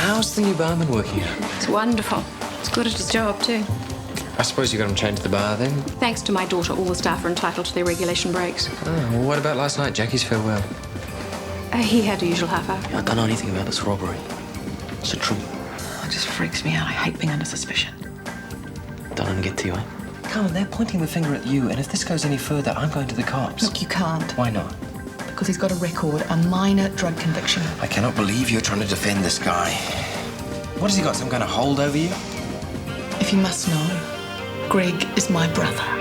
How's the new barman working out? It's wonderful. It's good at his job, too. I suppose you got him chained to the bar, then? Thanks to my daughter, all the staff are entitled to their regulation breaks. Oh, well, what about last night, Jackie's farewell? He had the usual half hour. I don't know anything about this robbery. Is it true? It just freaks me out. I hate being under suspicion. Don't let him get to you, eh? Carmen, they're pointing the finger at you, and if this goes any further, I'm going to the cops. Look, you can't. Why not? Because he's got a record, a minor drug conviction. I cannot believe you're trying to defend this guy. What has he got, some kind of hold over you? If you must know, Greg is my brother.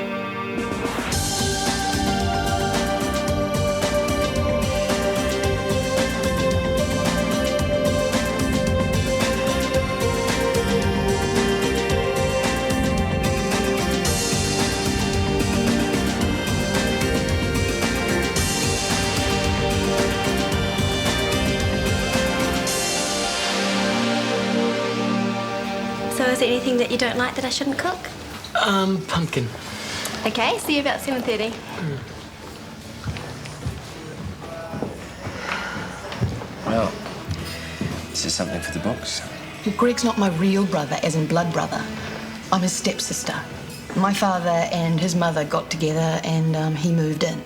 So is there anything that you don't like that I shouldn't cook? Pumpkin. Okay, see you about 7:30. Well, this is something for the books. Well, Greg's not my real brother, as in blood brother. I'm his stepsister. My father and his mother got together and he moved in.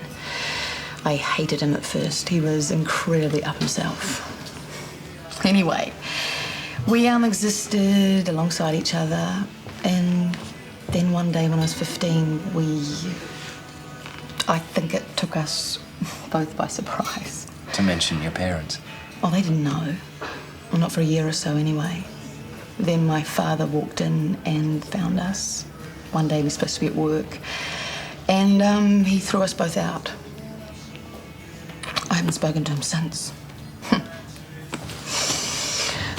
I hated him at first. He was incredibly up himself. Anyway, we existed alongside each other, and then one day when I was 15, I think it took us both by surprise. To mention your parents. Oh, they didn't know. Well, not for a year or so anyway. Then my father walked in and found us. One day we were supposed to be at work, and he threw us both out. I haven't spoken to him since.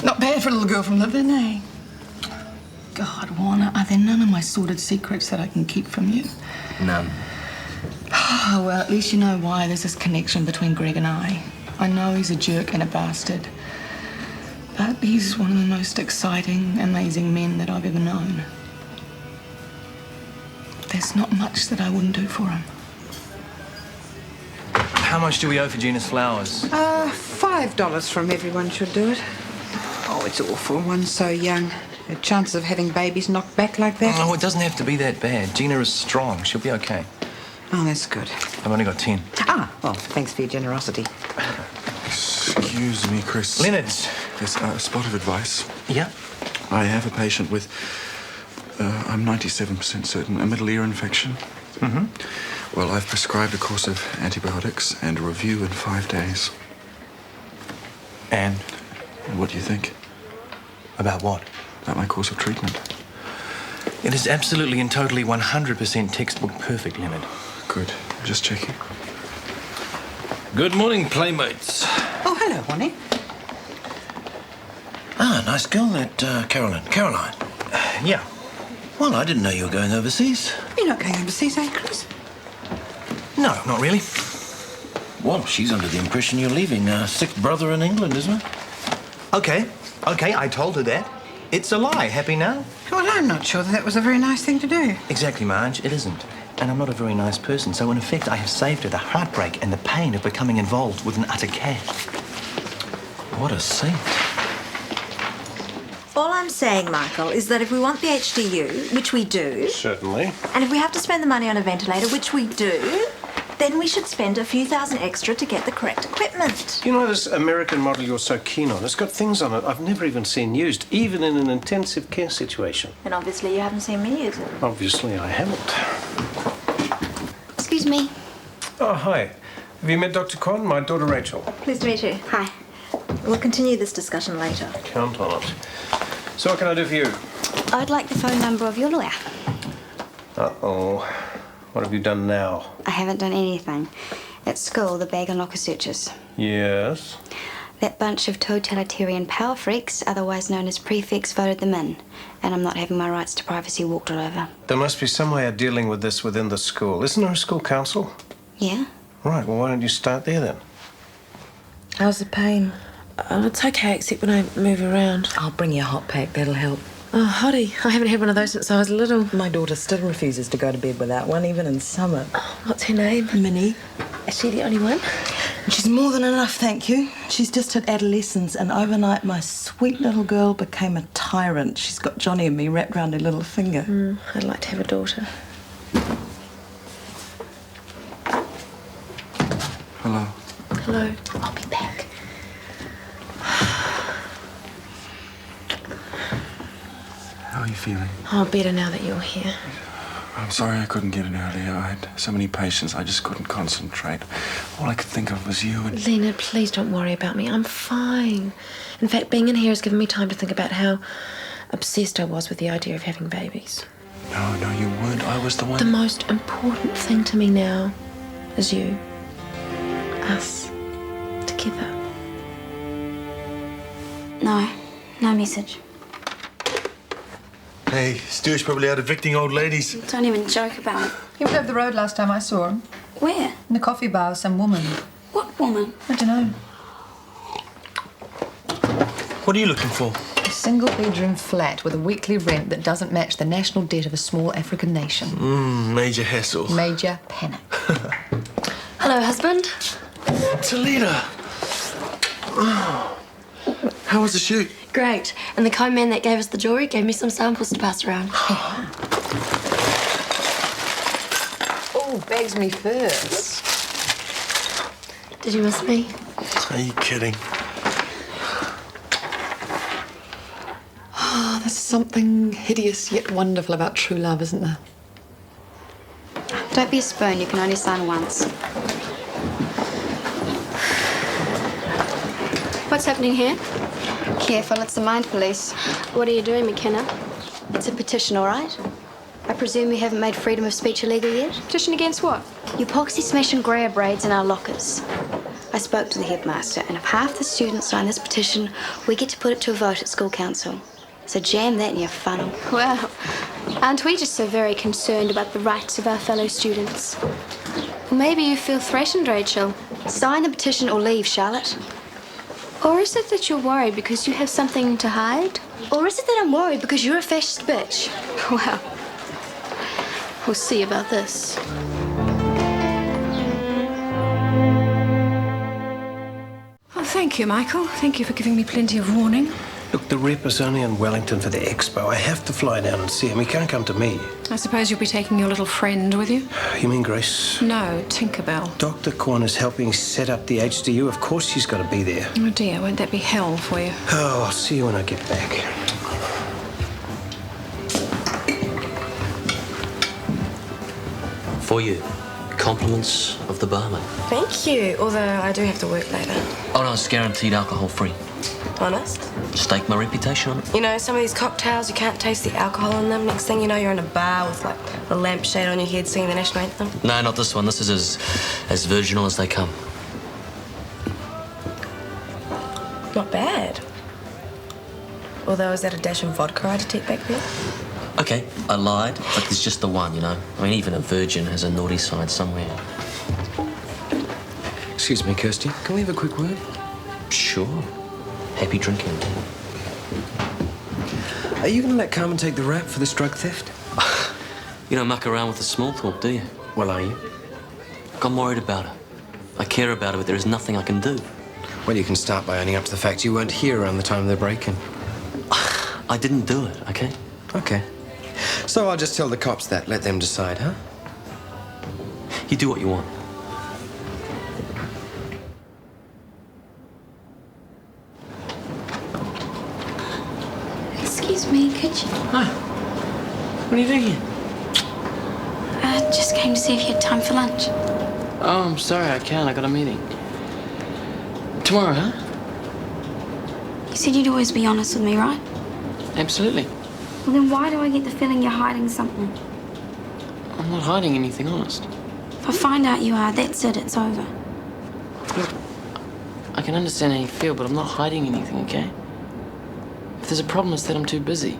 Not bad for a little girl from Levin, eh? God, Warner, are there none of my sordid secrets that I can keep from you? None. Oh, well, at least you know why there's this connection between Greg and I. I know he's a jerk and a bastard, but he's one of the most exciting, amazing men that I've ever known. There's not much that I wouldn't do for him. How much do we owe for Gina's flowers? $5 from everyone should do it. Oh, it's awful. One's so young. The chances of having babies knocked back like that. Oh, it doesn't have to be that bad. Gina is strong. She'll be okay. Oh, that's good. I've only got 10. Ah, well, thanks for your generosity. Excuse me, Chris. Leonard's. Yes, a spot of advice. Yeah? I have a patient with, I'm 97% certain, a middle ear infection. Mm-hmm. Well, I've prescribed a course of antibiotics and a review in 5 days. And? What do you think? About what? About my course of treatment. It is absolutely and totally 100% textbook perfect, Leonard. Good. Just checking. Good morning, playmates. Oh, hello, Bonnie. Ah, nice girl, that Caroline. Caroline. Yeah. Well, I didn't know you were going overseas. You're not going overseas, eh, Chris? No, not really. Well, she's under the impression you're leaving a sick brother in England, isn't it? Okay, I told her that. It's a lie. Happy now? Well, I'm not sure that was a very nice thing to do. Exactly, Marge. It isn't. And I'm not a very nice person, so in effect, I have saved her the heartbreak and the pain of becoming involved with an utter cad. What a saint. All I'm saying, Michael, is that if we want the HDU, which we do... Certainly. And if we have to spend the money on a ventilator, which we do, then we should spend a few thousand extra to get the correct equipment. You know this American model you're so keen on? It's got things on it I've never even seen used, even in an intensive care situation. And obviously you haven't seen me use it. Obviously I haven't. Excuse me. Oh, hi. Have you met Dr. Con? My daughter Rachel. Pleased to meet you. Hi. We'll continue this discussion later. Count on it. So what can I do for you? I'd like the phone number of your lawyer. Uh-oh. What have you done now? I haven't done anything. At school, the bag and locker searches. Yes? That bunch of totalitarian power freaks, otherwise known as prefects, voted them in. And I'm not having my rights to privacy walked all over. There must be some way of dealing with this within the school. Isn't there a school council? Yeah? Right, well, why don't you start there then? How's the pain? It's okay, except when I move around. I'll bring you a hot pack, that'll help. Oh, hottie. I haven't had one of those since I was little. My daughter still refuses to go to bed without one, even in summer. What's her name? Minnie. Is she the only one? She's more than enough, thank you. She's just hit adolescence, and overnight my sweet little girl became a tyrant. She's got Johnny and me wrapped round her little finger. I'd like to have a daughter. Hello. Hello. I'll be back. How are you feeling? Oh, better now that you're here. I'm sorry I couldn't get in earlier. I had so many patients, I just couldn't concentrate. All I could think of was you and... Leonard, please don't worry about me. I'm fine. In fact, being in here has given me time to think about how obsessed I was with the idea of having babies. No, you weren't. I was the one... The most important thing to me now is you. Us. Together. No message. Hey, Stuart's probably out evicting old ladies. Don't even joke about it. He went over the road last time I saw him. Where? In the coffee bar with some woman. What woman? I don't know. What are you looking for? A single-bedroom flat with a weekly rent that doesn't match the national debt of a small African nation. Major hassle. Major panic. Hello, husband. Talita. How was the shoot? Great. And the kind man that gave us the jewellery gave me some samples to pass around. Oh, begs me first. Did you miss me? Are you kidding? Oh, there's something hideous yet wonderful about true love, isn't there? Don't be a spoon, you can only sign once. What's happening here? Careful, it's the mind police. What are you doing, McKenna? It's a petition, all right? I presume you haven't made freedom of speech illegal yet? Petition against what? You poxy smashing grab raids in our lockers. I spoke to the headmaster, and if half the students sign this petition, we get to put it to a vote at school council. So jam that in your funnel. Well, aren't we just so very concerned about the rights of our fellow students? Or maybe you feel threatened, Rachel. Sign the petition or leave, Charlotte. Or is it that you're worried because you have something to hide? Or is it that I'm worried because you're a fascist bitch? Well, we'll see about this. Well, thank you, Michael. Thank you for giving me plenty of warning. Look, the rep is only in Wellington for the expo. I have to fly down and see him. He can't come to me. I suppose you'll be taking your little friend with you? You mean Grace? No, Tinkerbell. Dr. Korn is helping set up the HDU. Of course she's got to be there. Oh dear, won't that be hell for you? Oh, I'll see you when I get back. For you, compliments of the barman. Thank you, although I do have to work later. Oh no, it's guaranteed alcohol-free. Honest? Stake my reputation on it. You know, some of these cocktails, you can't taste the alcohol in them. Next thing you know, you're in a bar with, like, a lampshade on your head singing the national anthem. No, not this one. This is as virginal as they come. Not bad. Although, is that a dash of vodka I detect back there? Okay, I lied, but there's just the one, you know. I mean, even a virgin has a naughty side somewhere. Excuse me, Kirsty. Can we have a quick word? Sure. Happy drinking. Are you going to let Carmen take the rap for this drug theft? You don't muck around with the small talk, do you? Well, are you? I'm worried about her. I care about her, but there is nothing I can do. Well, you can start by owning up to the fact you weren't here around the time of the break-in. I didn't do it, okay? Okay. So I'll just tell the cops that. Let them decide, huh? You do what you want. Excuse me, could you? Hi. What are you doing here? I just came to see if you had time for lunch. Oh, I'm sorry, I can't. I got a meeting. Tomorrow, huh? You said you'd always be honest with me, right? Absolutely. Well, then why do I get the feeling you're hiding something? I'm not hiding anything, honest. If I find out you are, that's it, it's over. Look, I can understand how you feel, but I'm not hiding anything, okay? If there's a problem, it's that I'm too busy.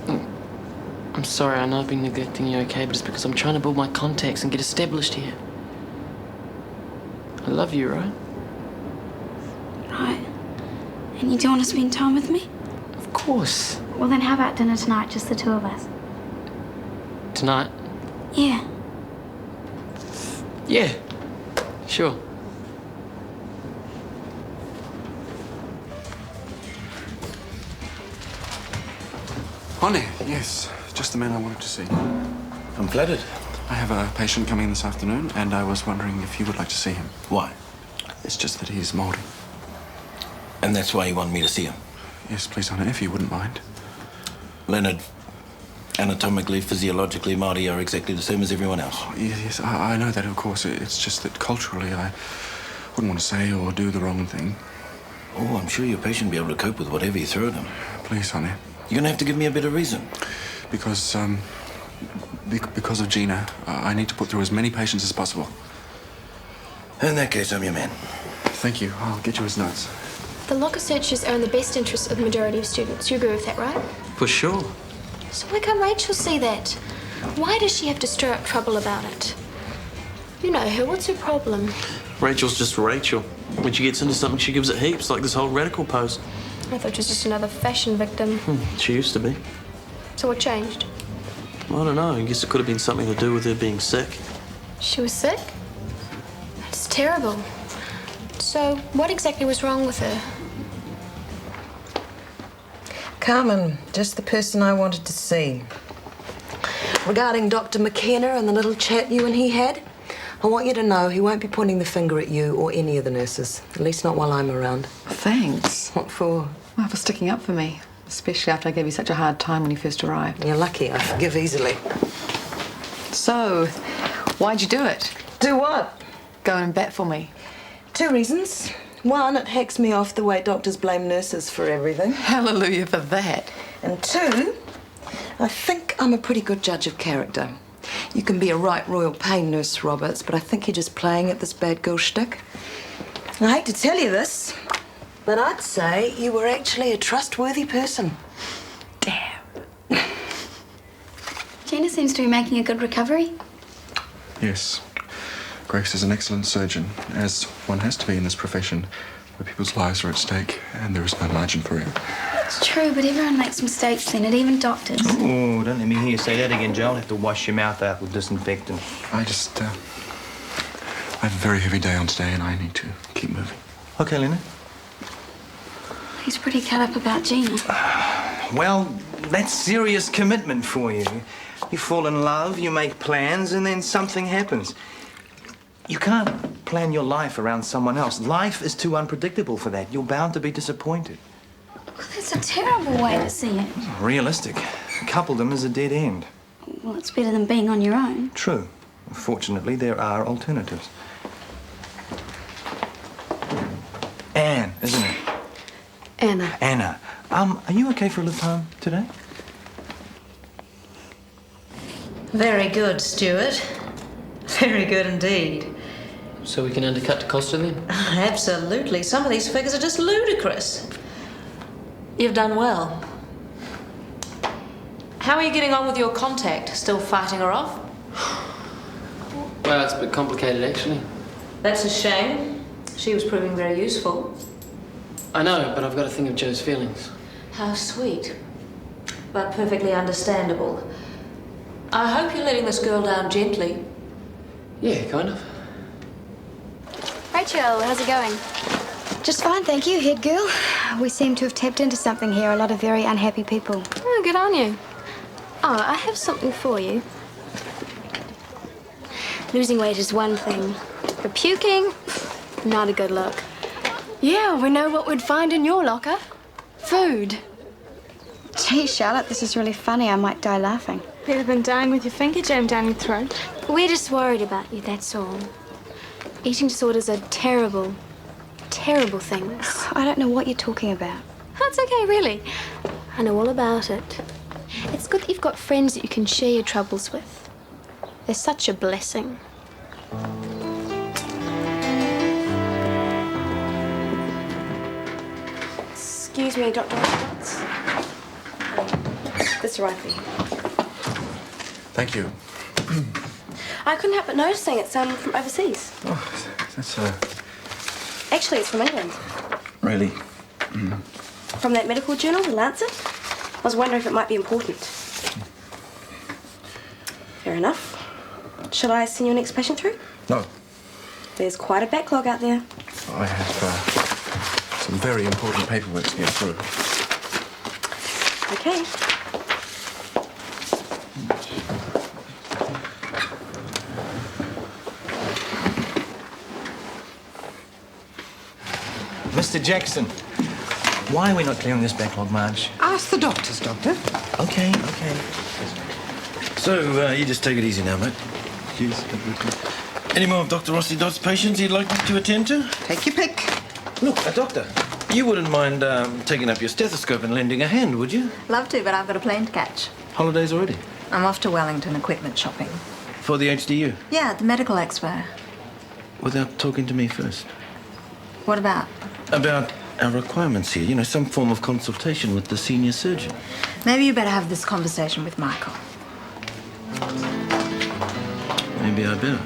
I'm sorry, I know I've been neglecting you, okay, but it's because I'm trying to build my contacts and get established here. I love you, right? Right. And you do want to spend time with me? Of course. Well, then how about dinner tonight, just the two of us? Tonight? Yeah. Yeah. Sure. Honey, yes. Just the man I wanted to see. I'm flattered. I have a patient coming this afternoon, and I was wondering if you would like to see him. Why? It's just that he's mouldy. And that's why you want me to see him? Yes, please, honey, if you wouldn't mind. Leonard, anatomically, physiologically, Māori are exactly the same as everyone else. Oh, yes, I know that, of course. It's just that culturally, I wouldn't want to say or do the wrong thing. Oh, I'm sure your patient will be able to cope with whatever you throw at him. Please, honey. You're going to have to give me a better reason. Because of Gina, I need to put through as many patients as possible. In that case, I'm your man. Thank you. I'll get you his notes. The locker searches are in the best interests of the majority of students. You agree with that, right? For sure. So why can't Rachel see that? Why does she have to stir up trouble about it? You know her. What's her problem? Rachel's just Rachel. When she gets into something, she gives it heaps, like this whole radical pose. I thought she was just another fashion victim. She used to be. So what changed? I don't know. I guess it could have been something to do with her being sick. She was sick? That's terrible. So what exactly was wrong with her? Carmen, just the person I wanted to see. Regarding Dr. McKenna and the little chat you and he had, I want you to know he won't be pointing the finger at you or any of the nurses. At least not while I'm around. Thanks. What for? Well, for sticking up for me. Especially after I gave you such a hard time when you first arrived. You're lucky. I forgive easily. So, why'd you do it? Do what? Go and bat for me. 2 reasons. 1, it hacks me off the way doctors blame nurses for everything. Hallelujah for that. And 2, I think I'm a pretty good judge of character. You can be a right royal pain, Nurse Roberts, but I think you're just playing at this bad girl shtick. I hate to tell you this, but I'd say you were actually a trustworthy person. Damn. Gina seems to be making a good recovery. Yes. Grace is an excellent surgeon, as one has to be in this profession, where people's lives are at stake and there is no margin for error. It's true, but everyone makes mistakes then, and even doctors. Oh, don't let me hear you say that again, Joe. I'll have to wash your mouth out with disinfectant. I just, I have a very heavy day on today and I need to keep moving. Okay, Leonard. He's pretty cut up about Gina. Well, that's serious commitment for you. You fall in love, you make plans, and then something happens. You can't plan your life around someone else. Life is too unpredictable for that. You're bound to be disappointed. That's a terrible way to see it. Realistic. Coupledom is a dead end. Well, it's better than being on your own. True. Fortunately, there are alternatives. Anne, isn't it? Anna. Anna. Are you okay for a lift home today? Very good, Stuart. Very good indeed. So we can undercut the cost of them? Absolutely. Some of these figures are just ludicrous. You've done well. How are you getting on with your contact? Still fighting her off? Well, it's a bit complicated, actually. That's a shame. She was proving very useful. I know, but I've got to think of Joe's feelings. How sweet. But perfectly understandable. I hope you're letting this girl down gently. Yeah, kind of. Rachel, how's it going? Just fine, thank you, head girl. We seem to have tapped into something here, a lot of very unhappy people. Oh, good on you. Oh, I have something for you. Losing weight is one thing, but puking, not a good look. Yeah, we know what we'd find in your locker. Food. Gee, Charlotte, this is really funny. I might die laughing. Better than dying with your finger jammed down your throat. We're just worried about you, that's all. Eating disorders are terrible, terrible things. I don't know what you're talking about. That's okay, really. I know all about it. It's good that you've got friends that you can share your troubles with. They're such a blessing. Excuse me, Dr. Roberts. This right there. Thank you. I couldn't help but noticing it's from overseas. Oh, that's Actually, it's from England. really. From that medical journal, The Lancet. I was wondering if it might be important. Fair enough. Shall I send your next patient through? No. There's quite a backlog out there. I have some very important paperwork to get through. Okay. Mr. Jackson, why are we not clearing this backlog, Marge? Ask the doctors, Doctor. Okay. So, you just take it easy now, mate. Cheers. Any more of Dr. Rossi Dodd's patients you'd like me to attend to? Take your pick. Look, doctor, you wouldn't mind taking up your stethoscope and lending a hand, would you? Love to, but I've got a plane to catch. Holidays already? I'm off to Wellington equipment shopping. For the HDU? Yeah, the medical expo. Without talking to me first? What about? About our requirements here. You know, some form of consultation with the senior surgeon. Maybe you better have this conversation with Michael. Maybe I better.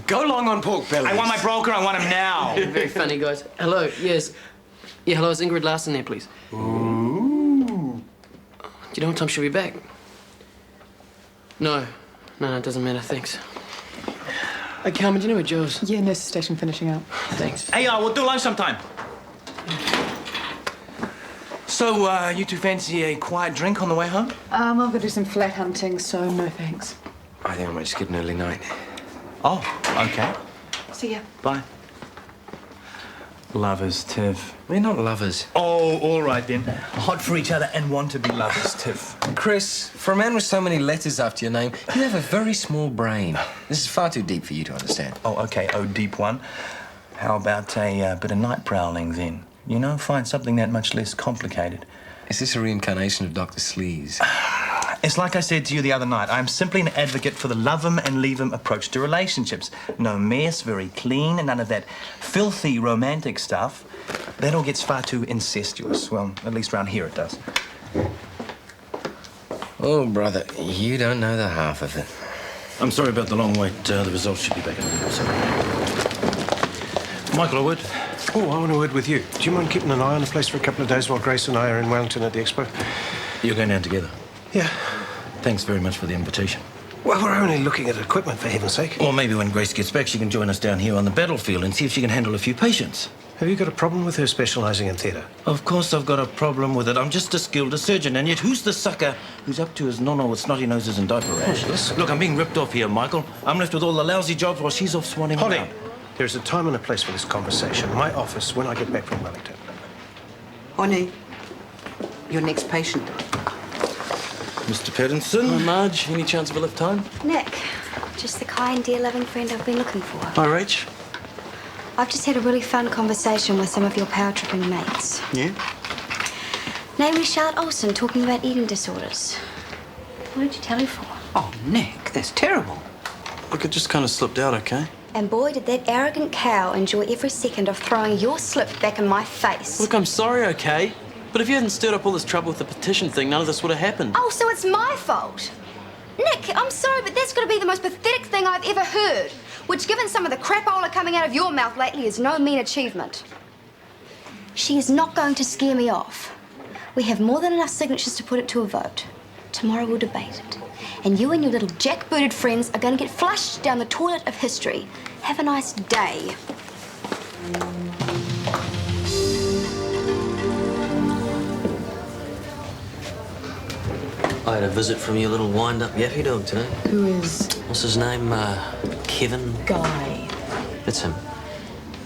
Go long on pork bellies. I want my broker. I want him now. Very funny, guys. Hello, yes. Yeah, hello, is Ingrid Larson there, please? Ooh. Do you know what time she'll be back? No, it doesn't matter, thanks. Hey, Carmen, do you know where Joe's? Yeah, nurse's station finishing up. Thanks. Hey, we'll do lunch sometime. So, you two fancy a quiet drink on the way home? I've got to do some flat hunting, so no thanks. I think I might just get an early night. Oh, okay. See ya. Bye. Lovers, Tiff. We're not lovers. Oh, all right then. Hot for each other and want to be lovers, Tiff. Chris, for a man with so many letters after your name, you have a very small brain. This is far too deep for you to understand. Oh, okay. Oh, deep one. How about a bit of night prowling then? You know, find something that much less complicated. Is this a reincarnation of Dr. Sleaze? It's like I said to you the other night. I'm simply an advocate for the love 'em and leave 'em approach to relationships. No mess, very clean, and none of that filthy romantic stuff. That all gets far too incestuous. Well, at least around here it does. Oh, brother, you don't know the half of it. I'm sorry about the long wait. The results should be back in a minute. Sorry. Michael, a word? Oh, I want a word with you. Do you mind keeping an eye on the place for a couple of days while Grace and I are in Wellington at the expo? You're going down together? Yeah. Thanks very much for the invitation. Well, we're only looking at equipment, for heaven's sake. Or maybe when Grace gets back, she can join us down here on the battlefield and see if she can handle a few patients. Have you got a problem with her specialising in theatre? Of course I've got a problem with it. I'm just as skilled a surgeon, and yet who's the sucker who's up to his nono with snotty noses and diaper rash? Look, I'm being ripped off here, Michael. I'm left with all the lousy jobs while she's off swanning Holly, around. there's a time and a place for this conversation. My office when I get back from Wellington. Honey, your next patient. Mr. Pattinson? Hi, Marge. Any chance of a lift home? Nick, just the kind, dear, loving friend I've been looking for. Hi, Rach. I've just had a really fun conversation with some of your power tripping mates. Yeah? Namely Charlotte Olsen talking about eating disorders. What did you tell her for? Oh, Nick, that's terrible. Look, it just kind of slipped out, okay? And boy, did that arrogant cow enjoy every second of throwing your slip back in my face. Look, I'm sorry, okay? But if you hadn't stirred up all this trouble with the petition thing, none of this would have happened. Oh, so it's my fault? Nick, I'm sorry, but that's got to be the most pathetic thing I've ever heard. Which, given some of the crapola coming out of your mouth lately, is no mean achievement. She is not going to scare me off. We have more than enough signatures to put it to a vote. Tomorrow we'll debate it. And you and your little jackbooted friends are going to get flushed down the toilet of history. Have a nice day. I had a visit from your little wind-up yappy dog today. Who is? What's his name? Kevin? Guy. That's him.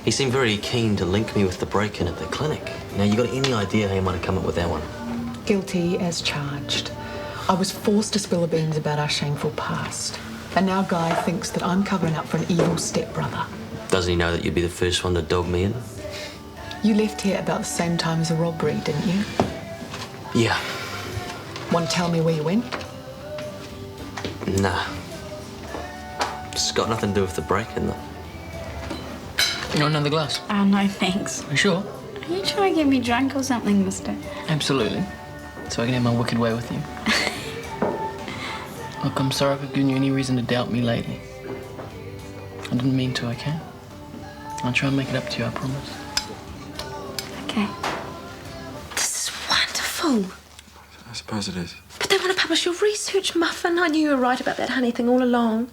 He seemed very keen to link me with the break-in at the clinic. Now, you got any idea how you might have come up with that one? Guilty as charged. I was forced to spill the beans about our shameful past. And now Guy thinks that I'm covering up for an evil stepbrother. Doesn't he know that you'd be the first one to dog me in? You left here about the same time as the robbery, didn't you? Yeah. Want to tell me where you went? Nah. It's got nothing to do with the break-in, though. You want another glass? Oh, no, thanks. You sure? Are you trying to get me drunk or something, mister? Absolutely. So I can have my wicked way with you. Look, I'm sorry if I've given you any reason to doubt me lately. I didn't mean to, okay? I'll try and make it up to you, I promise. Okay. This is wonderful. I suppose it is. But there want to publish your research, Muffin. I knew you were right about that honey thing all along.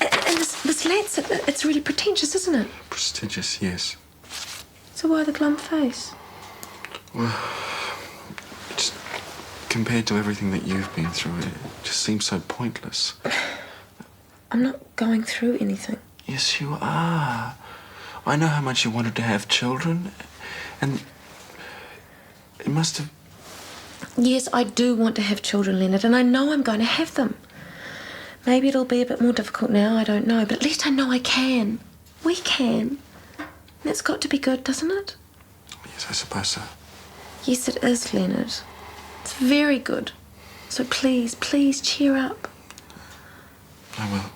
And this lat's, it's really pretentious, isn't it? Prestigious, yes. So why the glum face? Well, just compared to everything that you've been through, it just seems so pointless. I'm not going through anything. Yes, you are. I know how much you wanted to have children, and it must have... Yes, I do want to have children, Leonard, and I know I'm going to have them. Maybe it'll be a bit more difficult now, I don't know, but at least I know I can. We can. And it's got to be good, doesn't it? Yes, I suppose so. Yes, it is, Leonard. It's very good. So please, please cheer up. I will.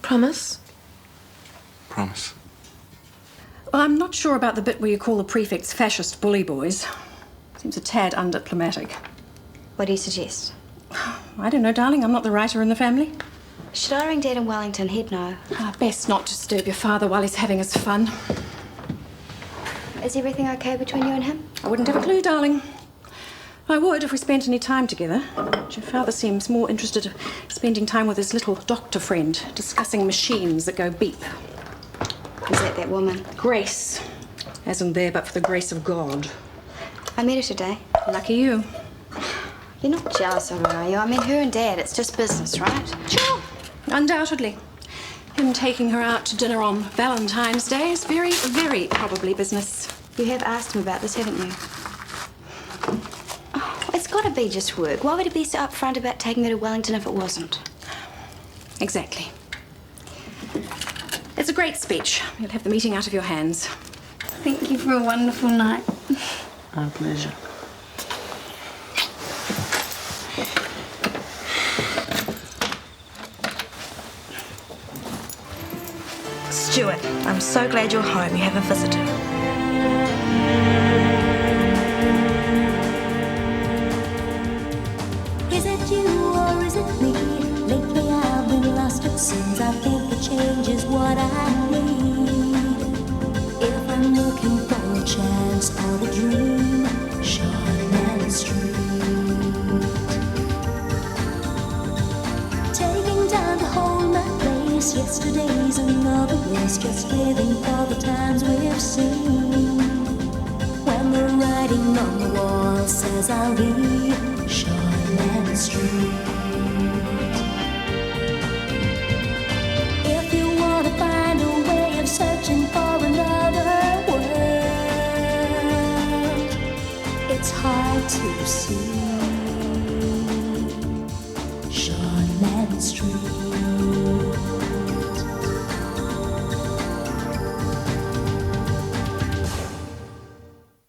Promise? Promise. Well, I'm not sure about the bit where you call the prefects fascist bully boys. Seems a tad undiplomatic. What do you suggest? I don't know, darling. I'm not the writer in the family. Should I ring Dad in Wellington? He'd know. Best not disturb your father while he's having his fun. Is everything okay between you and him? I wouldn't have a clue, darling. I would if we spent any time together. But your father seems more interested in spending time with his little doctor friend, discussing machines that go beep. Is that woman? Grace. As in there, but for the grace of God. I met her today. Lucky you. You're not jealous of her, are you? I mean, her and Dad, it's just business, right? Sure. Undoubtedly. Him taking her out to dinner on Valentine's Day is very, very probably business. You have asked him about this, haven't you? Oh, it's got to be just work. Why would he be so upfront about taking her to Wellington if it wasn't? Exactly. It's a great speech. You'll have the meeting out of your hands. Thank you for a wonderful night. Our pleasure. Stuart, I'm so glad you're home. You have a visitor. Is it you or is it me? Lately I've been lost, it seems. I think the change is what I need. If I'm looking for a chance or a dream, Shortland Street. Taking time to hold my place. Yesterday's another race, just living for the times we've seen. When the writing on the wall says I'll be Shortland Street.